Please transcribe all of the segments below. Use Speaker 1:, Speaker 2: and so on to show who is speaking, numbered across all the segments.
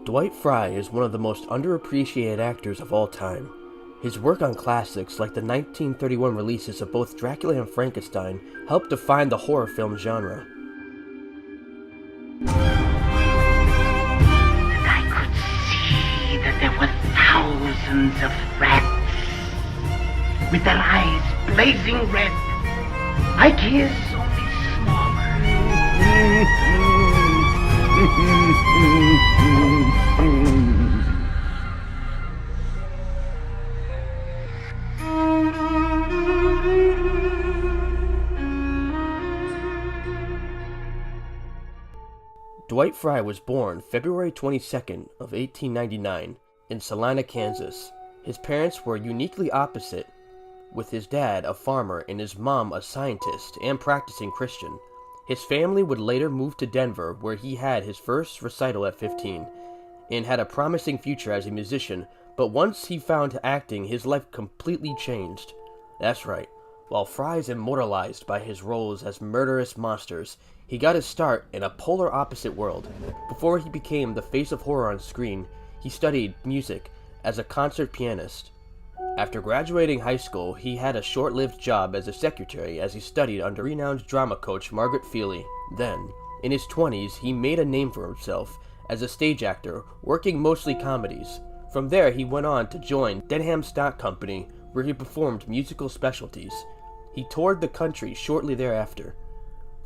Speaker 1: Dwight Frye is one of the most underappreciated actors of all time. His work on classics like the 1931 releases of both Dracula and Frankenstein helped define the horror film genre.
Speaker 2: And I could see that there were thousands of rats with their eyes blazing red, like his, only smaller.
Speaker 1: Dwight Frye was born February 22nd of 1899 in Salina, Kansas. His parents were uniquely opposite, with his dad a farmer and his mom a scientist and practicing Christian. His family would later move to Denver, where he had his first recital at 15, and had a promising future as a musician, but once he found acting, his life completely changed. That's right, while Frye is immortalized by his roles as murderous monsters, he got his start in a polar opposite world. Before he became the face of horror on screen, he studied music as a concert pianist. After graduating high school, he had a short-lived job as a secretary as he studied under renowned drama coach Margaret Feely. Then, in his 20s, he made a name for himself as a stage actor, working mostly comedies. From there, he went on to join Denham Stock Company, where he performed musical specialties. He toured the country shortly thereafter.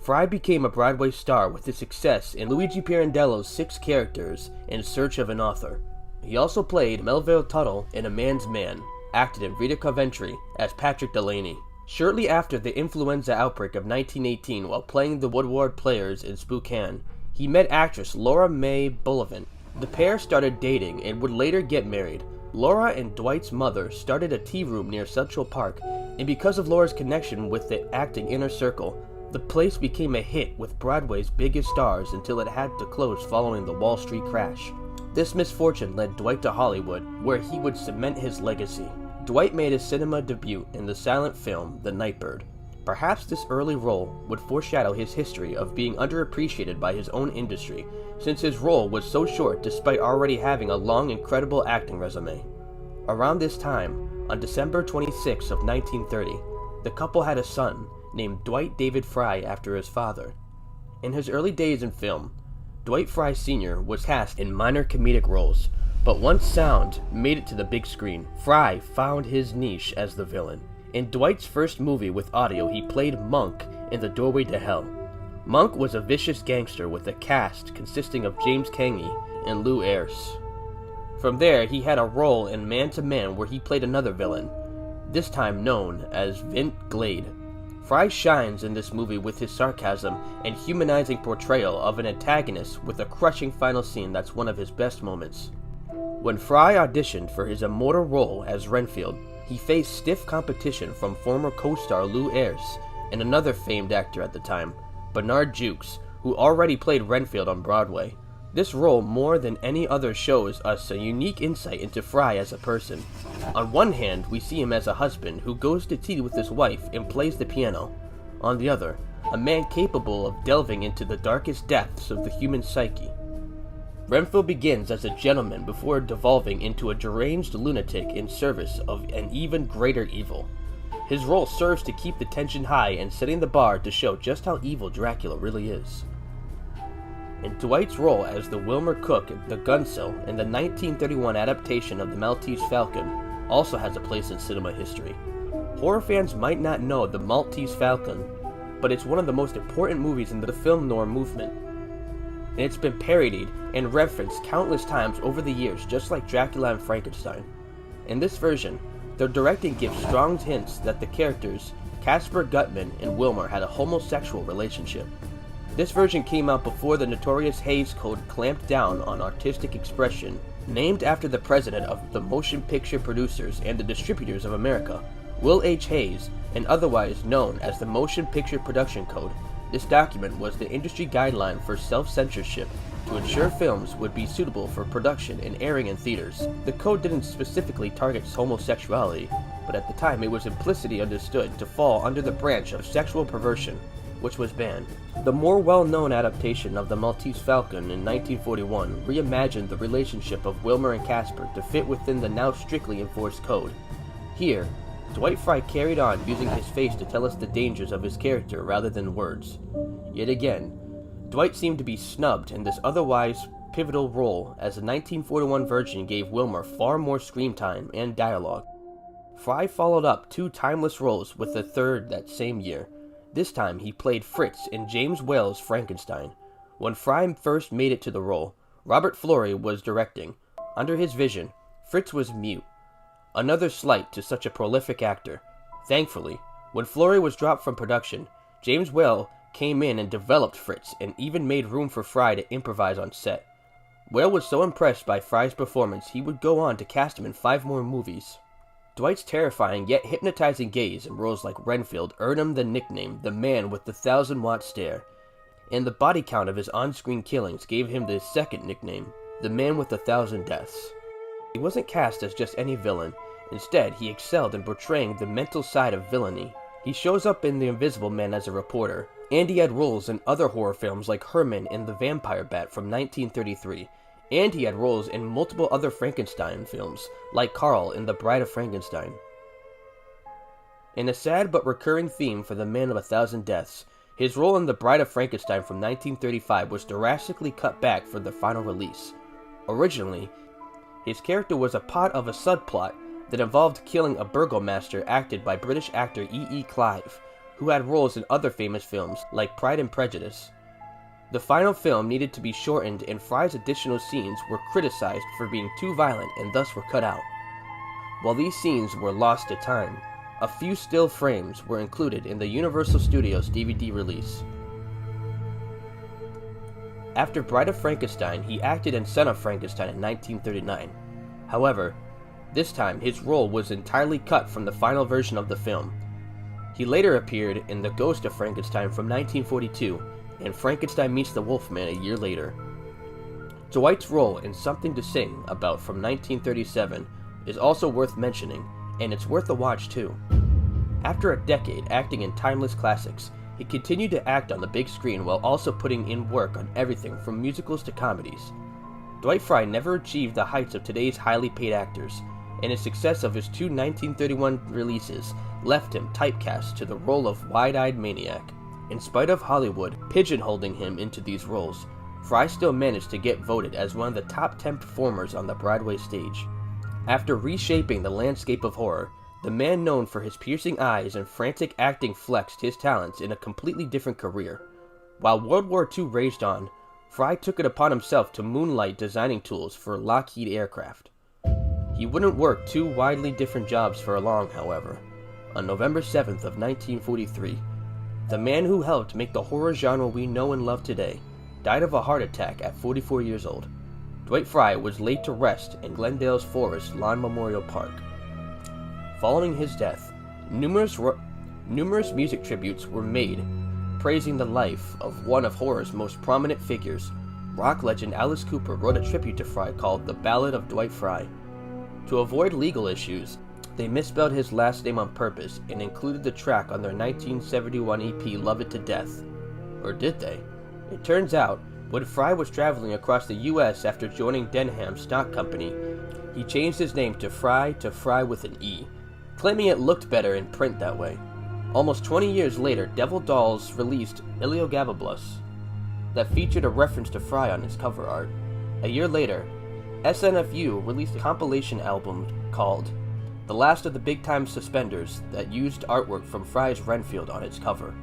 Speaker 1: Frye became a Broadway star with his success in Luigi Pirandello's 6 Characters in Search of an Author. He also played Melville Tuttle in A Man's Man, acted in Rita Coventry as Patrick Delaney. Shortly after the influenza outbreak of 1918, while playing the Woodward Players in Spokane, he met actress Laura May Bullivant. The pair started dating and would later get married. Laura and Dwight's mother started a tea room near Central Park, and because of Laura's connection with the acting inner circle, the place became a hit with Broadway's biggest stars until it had to close following the Wall Street crash. This misfortune led Dwight to Hollywood, where he would cement his legacy. Dwight made his cinema debut in the silent film The Nightbird. Perhaps this early role would foreshadow his history of being underappreciated by his own industry, since his role was so short despite already having a long and credible acting resume. Around this time, on December 26 of 1930, the couple had a son named Dwight David Frye after his father. In his early days in film, Dwight Frye Sr. was cast in minor comedic roles, but once sound made it to the big screen, Frye found his niche as the villain. In Dwight's first movie with audio, he played Monk in The Doorway to Hell. Monk was a vicious gangster with a cast consisting of James Cagney and Lou Ayres. From there, he had a role in Man to Man where he played another villain, this time known as Vint Glade. Frye shines in this movie with his sarcasm and humanizing portrayal of an antagonist with a crushing final scene that's one of his best moments. When Frye auditioned for his immortal role as Renfield, he faced stiff competition from former co-star Lou Ayres and another famed actor at the time, Bernard Jukes, who already played Renfield on Broadway. This role, more than any other, shows us a unique insight into Frye as a person. On one hand, we see him as a husband who goes to tea with his wife and plays the piano. On the other, a man capable of delving into the darkest depths of the human psyche. Renfield begins as a gentleman before devolving into a deranged lunatic in service of an even greater evil. His role serves to keep the tension high and setting the bar to show just how evil Dracula really is. And Dwight's role as the Wilmer Cook, the Gunsel, in the 1931 adaptation of The Maltese Falcon also has a place in cinema history. Horror fans might not know The Maltese Falcon, but it's one of the most important movies in the film noir movement. And it's been parodied and referenced countless times over the years, just like Dracula and Frankenstein. In this version, the directing gives strong hints that the characters, Caspar Gutman and Wilmer, had a homosexual relationship. This version came out before the notorious Hays Code clamped down on artistic expression, named after the president of the Motion Picture Producers and the Distributors of America, Will H. Hays, and otherwise known as the Motion Picture Production Code. This document was the industry guideline for self-censorship to ensure films would be suitable for production and airing in theaters. The code didn't specifically target homosexuality, but at the time it was implicitly understood to fall under the branch of sexual perversion. which was banned. The more well-known adaptation of The Maltese Falcon in 1941 reimagined the relationship of Wilmer and Casper to fit within the now strictly enforced code. Here, Dwight Frye carried on using his face to tell us the dangers of his character rather than words. Yet again, Dwight seemed to be snubbed in this otherwise pivotal role, as the 1941 version gave Wilmer far more screen time and dialogue. Frye followed up two timeless roles with a third that same year. This time he played Fritz in James Whale's Frankenstein. When Frye first made it to the role, Robert Florey was directing. Under his vision, Fritz was mute. Another slight to such a prolific actor. Thankfully, when Florey was dropped from production, James Whale came in and developed Fritz and even made room for Frye to improvise on set. Whale was so impressed by Frye's performance he would go on to cast him in 5 more movies. Dwight's terrifying yet hypnotizing gaze in roles like Renfield earned him the nickname the man with the 1,000-watt stare, and the body count of his on-screen killings gave him the second nickname, the man with 1,000 deaths. He wasn't cast as just any villain. Instead, he excelled in portraying the mental side of villainy. He shows up in The Invisible Man as a reporter, and he had roles in other horror films like Herman and the Vampire Bat from 1933, and he had roles in multiple other Frankenstein films, like Carl in The Bride of Frankenstein. In a sad but recurring theme for the man of 1,000 deaths, his role in The Bride of Frankenstein from 1935 was drastically cut back for the final release. Originally, his character was a part of a subplot that involved killing a burgomaster acted by British actor E.E. Clive, who had roles in other famous films like Pride and Prejudice. The final film needed to be shortened, and Frye's additional scenes were criticized for being too violent and thus were cut out. While these scenes were lost to time, a few still frames were included in the Universal Studios DVD release. After Bride of Frankenstein, he acted in Son of Frankenstein in 1939. However, this time his role was entirely cut from the final version of the film. He later appeared in The Ghost of Frankenstein from 1942, and Frankenstein Meets the Wolfman a year later. Dwight's role in Something to Sing About from 1937 is also worth mentioning, and it's worth a watch too. After a decade acting in timeless classics, he continued to act on the big screen while also putting in work on everything from musicals to comedies. Dwight Frye never achieved the heights of today's highly paid actors, and his success of his 2 1931 releases left him typecast to the role of wide-eyed maniac. In spite of Hollywood pigeonholing him into these roles, Frye still managed to get voted as one of the top 10 performers on the Broadway stage. After reshaping the landscape of horror, the man known for his piercing eyes and frantic acting flexed his talents in a completely different career. While World War II raged on, Frye took it upon himself to moonlight designing tools for Lockheed aircraft. He wouldn't work 2 widely different jobs for long, however. On November 7th of 1943, the man who helped make the horror genre we know and love today died of a heart attack at 44 years old. Dwight Frye was laid to rest in Glendale's Forest Lawn Memorial Park. Following his death, numerous music tributes were made, praising the life of one of horror's most prominent figures. Rock legend Alice Cooper wrote a tribute to Frye called The Ballad of Dwight Frye. To avoid legal issues, they misspelled his last name on purpose and included the track on their 1971 EP Love It to Death. Or did they? It turns out, when Frye was traveling across the US after joining Denham Stock Company, he changed his name to Frye with an E, claiming it looked better in print that way. Almost 20 years later, Devil Dolls released Iliogabalus that featured a reference to Frye on its cover art. A year later, SNFU released a compilation album called The Last of the Big Time Suspenders that used artwork from Frye's Renfield on its cover.